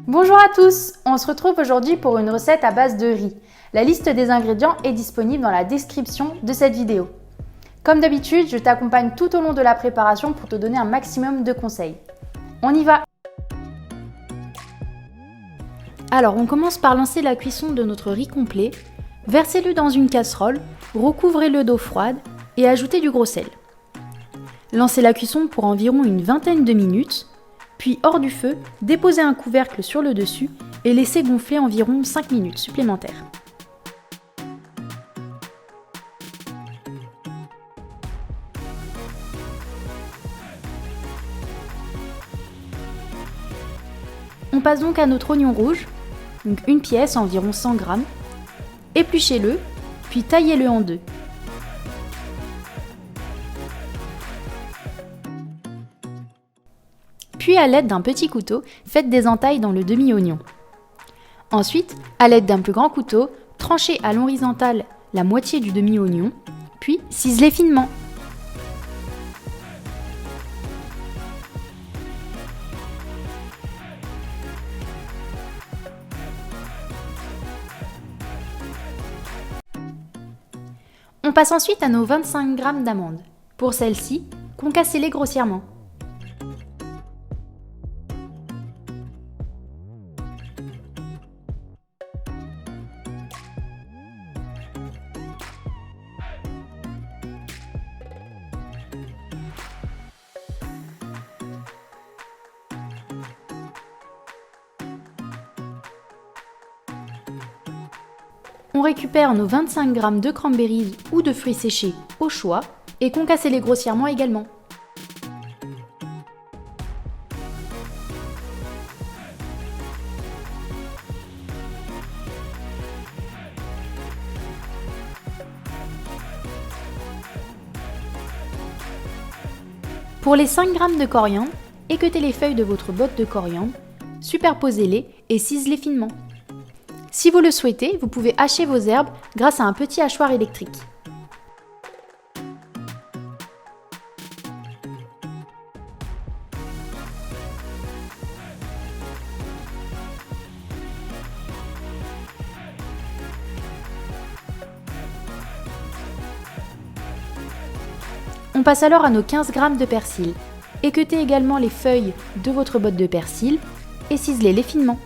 Bonjour à tous, on se retrouve aujourd'hui pour une recette à base de riz. La liste des ingrédients est disponible dans la description de cette vidéo. Comme d'habitude, je t'accompagne tout au long de la préparation pour te donner un maximum de conseils. On y va! Alors on commence par lancer la cuisson de notre riz complet, versez-le dans une casserole, recouvrez-le d'eau froide et ajoutez du gros sel. Lancez la cuisson pour environ une vingtaine de minutes. Puis hors du feu, déposez un couvercle sur le dessus et laissez gonfler environ 5 minutes supplémentaires. On passe donc à notre oignon rouge, donc une pièce, environ 100 g. Épluchez-le, puis taillez-le en deux. Puis à l'aide d'un petit couteau, faites des entailles dans le demi-oignon. Ensuite, à l'aide d'un plus grand couteau, tranchez à l'horizontale la moitié du demi-oignon, puis ciselez finement. On passe ensuite à nos 25 g d'amandes. Pour celles-ci, concassez-les grossièrement. On récupère nos 25 g de cranberries ou de fruits séchés au choix et concassez-les grossièrement également. Pour les 5 g de coriandre, équeutez les feuilles de votre botte de coriandre, superposez-les et ciselez finement. Si vous le souhaitez, vous pouvez hacher vos herbes grâce à un petit hachoir électrique. On passe alors à nos 15 g de persil. Équeutez également les feuilles de votre botte de persil et ciselez-les finement.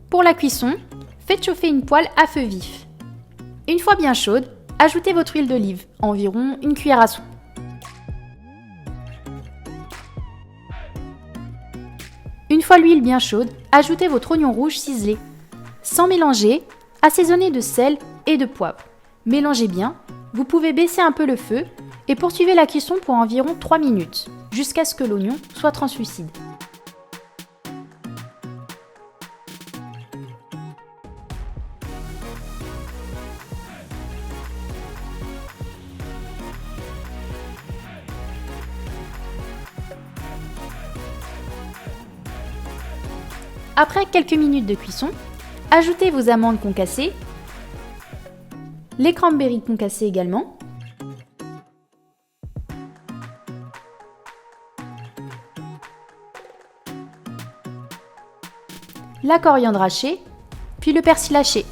Pour la cuisson, faites chauffer une poêle à feu vif. Une fois bien chaude, ajoutez votre huile d'olive, environ une cuillère à soupe. Une fois l'huile bien chaude, ajoutez votre oignon rouge ciselé. Sans mélanger, assaisonnez de sel et de poivre. Mélangez bien, vous pouvez baisser un peu le feu et poursuivez la cuisson pour environ 3 minutes, jusqu'à ce que l'oignon soit translucide. Après quelques minutes de cuisson, ajoutez vos amandes concassées, les cranberries concassées également, la coriandre hachée, puis le persil haché.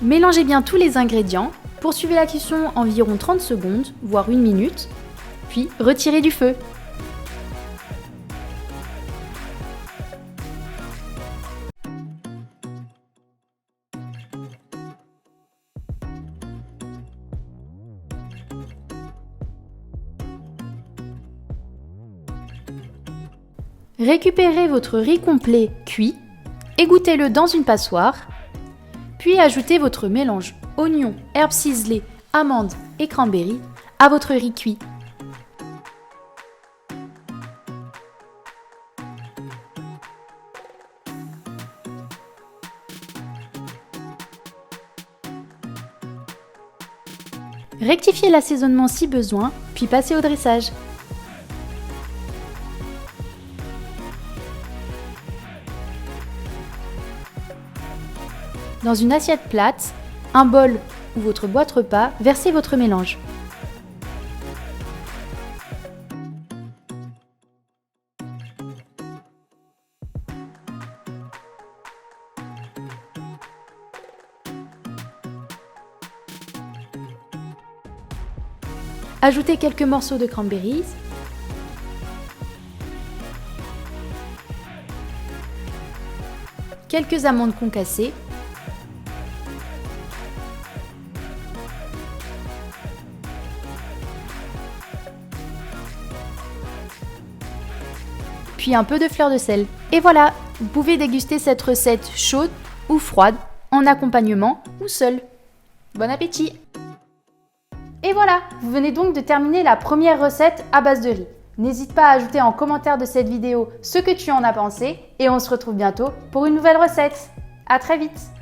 Mélangez bien tous les ingrédients, poursuivez la cuisson environ 30 secondes, voire 1 minute, puis retirez du feu. Récupérez votre riz complet cuit, égouttez-le dans une passoire, Puis ajoutez votre mélange oignons, herbes ciselées, amandes et cranberry à votre riz cuit. Rectifiez l'assaisonnement si besoin, puis passez au dressage. Dans une assiette plate, un bol ou votre boîte repas, versez votre mélange. Ajoutez quelques morceaux de cranberries, quelques amandes concassées, puis un peu de fleur de sel. Et voilà, vous pouvez déguster cette recette chaude ou froide, en accompagnement ou seule. Bon appétit! Et voilà, vous venez donc de terminer la première recette à base de riz. N'hésite pas à ajouter en commentaire de cette vidéo ce que tu en as pensé et on se retrouve bientôt pour une nouvelle recette. À très vite!